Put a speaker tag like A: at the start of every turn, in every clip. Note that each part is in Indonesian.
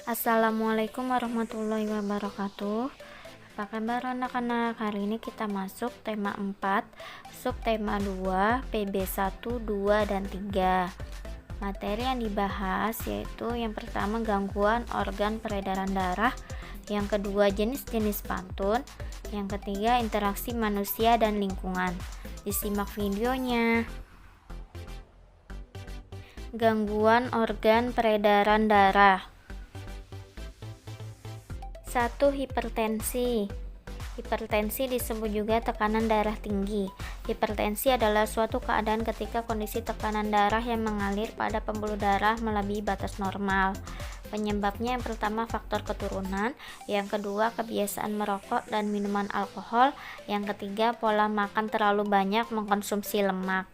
A: Assalamualaikum warahmatullahi wabarakatuh. Apa kabar anak-anak? Hari ini kita masuk tema 4, subtema 2, PB 1, 2, dan 3. Materi yang dibahas yaitu yang pertama gangguan organ peredaran darah, yang kedua jenis-jenis pantun, yang ketiga interaksi manusia dan lingkungan. Disimak videonya. Gangguan organ peredaran darah. 1. Hipertensi. Hipertensi disebut juga tekanan darah tinggi. Hipertensi adalah suatu keadaan ketika kondisi tekanan darah yang mengalir pada pembuluh darah melebihi batas normal. Penyebabnya yang pertama faktor keturunan, yang kedua kebiasaan merokok dan minuman alkohol, yang ketiga pola makan terlalu banyak mengkonsumsi lemak.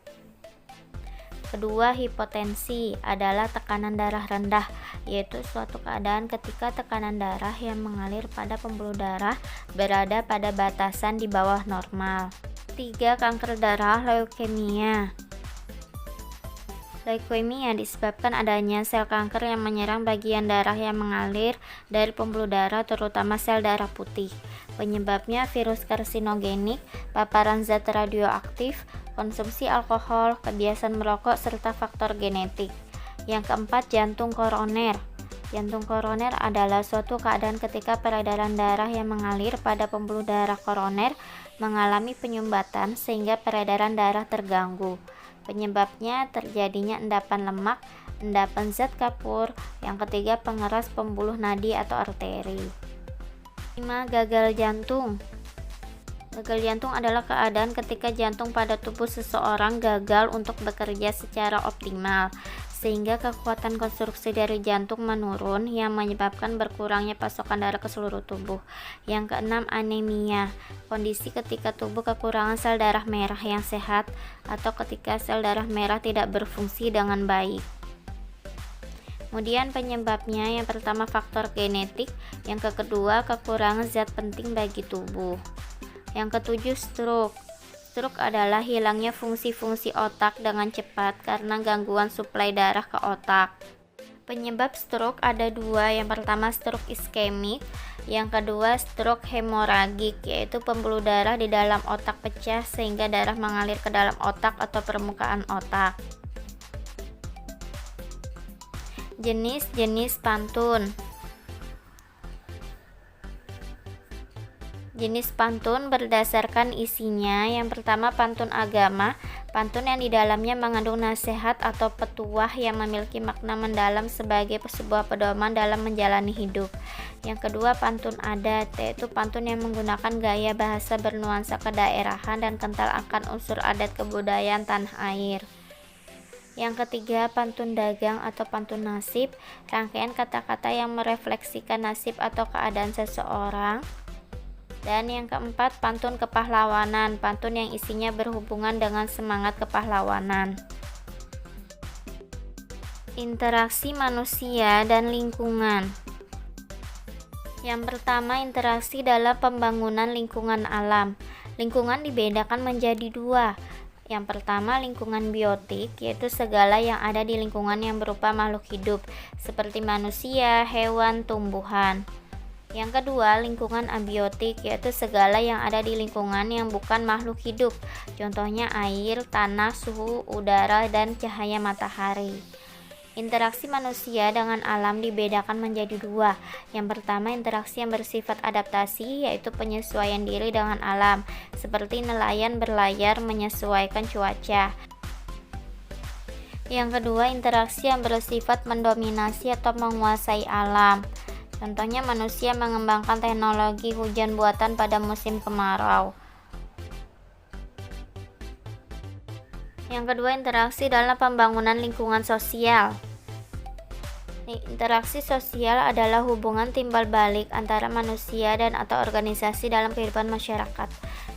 A: Kedua, hipotensi adalah tekanan darah rendah, yaitu suatu keadaan ketika tekanan darah yang mengalir pada pembuluh darah berada pada batasan di bawah normal. 3. Kanker darah, leukemia. Leukemia disebabkan adanya sel kanker yang menyerang bagian darah yang mengalir dari pembuluh darah, terutama sel darah putih. Penyebabnya virus karsinogenik, paparan zat radioaktif, konsumsi alkohol, kebiasaan merokok, serta faktor genetik. Yang keempat, jantung koroner. Jantung koroner adalah suatu keadaan ketika peredaran darah yang mengalir pada pembuluh darah koroner mengalami penyumbatan sehingga peredaran darah terganggu. Penyebabnya terjadinya endapan lemak, endapan zat kapur, yang ketiga pengeras pembuluh nadi atau arteri. 5. Gagal jantung. Gagal jantung adalah keadaan ketika jantung pada tubuh seseorang gagal untuk bekerja secara optimal, sehingga kekuatan konstruksi dari jantung menurun yang menyebabkan berkurangnya pasokan darah ke seluruh tubuh. Yang keenam, anemia. Kondisi ketika tubuh kekurangan sel darah merah yang sehat atau ketika sel darah merah tidak berfungsi dengan baik. Kemudian penyebabnya yang pertama faktor genetik, yang kedua kekurangan zat penting bagi tubuh. Yang ketujuh, stroke. Stroke adalah hilangnya fungsi-fungsi otak dengan cepat karena gangguan suplai darah ke otak. Penyebab stroke ada dua, yang pertama stroke iskemik, yang kedua stroke hemoragik, yaitu pembuluh darah di dalam otak pecah sehingga darah mengalir ke dalam otak atau permukaan otak. Jenis-jenis pantun. Jenis pantun berdasarkan isinya. Yang pertama pantun agama, pantun yang di dalamnya mengandung nasihat atau petuah yang memiliki makna mendalam sebagai sebuah pedoman dalam menjalani hidup. Yang kedua pantun adat, yaitu pantun yang menggunakan gaya bahasa bernuansa kedaerahan dan kental akan unsur adat kebudayaan tanah air. Yang ketiga pantun dagang atau pantun nasib, rangkaian kata-kata yang merefleksikan nasib atau keadaan seseorang. Dan yang keempat, pantun kepahlawanan, pantun yang isinya berhubungan dengan semangat kepahlawanan. Interaksi manusia dan lingkungan. Yang pertama, interaksi dalam pembangunan lingkungan alam. Lingkungan dibedakan menjadi dua. Yang pertama, lingkungan biotik, yaitu segala yang ada di lingkungan yang berupa makhluk hidup, seperti manusia, hewan, tumbuhan. Yang kedua, lingkungan abiotik, yaitu segala yang ada di lingkungan yang bukan makhluk hidup, contohnya air, tanah, suhu udara, dan cahaya matahari. Interaksi manusia dengan alam dibedakan menjadi dua. Yang pertama, interaksi yang bersifat adaptasi, yaitu penyesuaian diri dengan alam, seperti nelayan berlayar menyesuaikan cuaca. Yang kedua, interaksi yang bersifat mendominasi atau menguasai alam. Contohnya manusia mengembangkan teknologi hujan buatan pada musim kemarau. Yang kedua, interaksi dalam pembangunan lingkungan sosial. Interaksi sosial adalah hubungan timbal balik antara manusia dan atau organisasi dalam kehidupan masyarakat.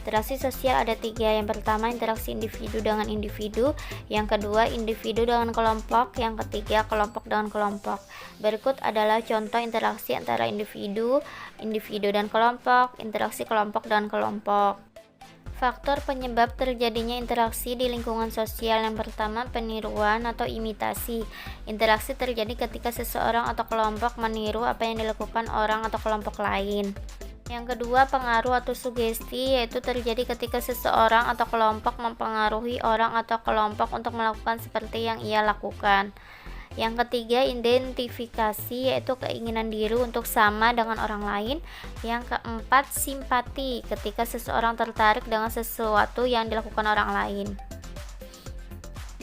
A: Interaksi sosial ada tiga. Yang pertama, interaksi individu dengan individu. Yang kedua, individu dengan kelompok. Yang ketiga, kelompok dengan kelompok. Berikut adalah contoh interaksi antara individu dan kelompok, interaksi kelompok dengan kelompok. Faktor penyebab terjadinya interaksi di lingkungan sosial yang pertama peniruan atau imitasi. Interaksi terjadi ketika seseorang atau kelompok meniru apa yang dilakukan orang atau kelompok lain. Yang kedua, pengaruh atau sugesti, yaitu terjadi ketika seseorang atau kelompok mempengaruhi orang atau kelompok untuk melakukan seperti yang ia lakukan. Yang ketiga, identifikasi, yaitu keinginan diri untuk sama dengan orang lain. Yang keempat, simpati, ketika seseorang tertarik dengan sesuatu yang dilakukan orang lain.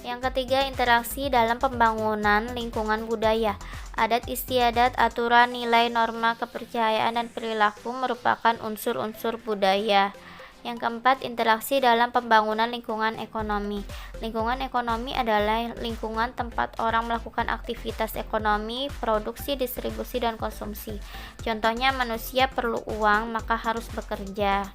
A: Yang ketiga, interaksi dalam pembangunan lingkungan budaya. Adat istiadat, aturan, nilai, norma, kepercayaan, dan perilaku merupakan unsur-unsur budaya. Yang keempat, interaksi dalam pembangunan lingkungan ekonomi. Lingkungan ekonomi adalah lingkungan tempat orang melakukan aktivitas ekonomi, produksi, distribusi, dan konsumsi. Contohnya, manusia perlu uang, maka harus bekerja.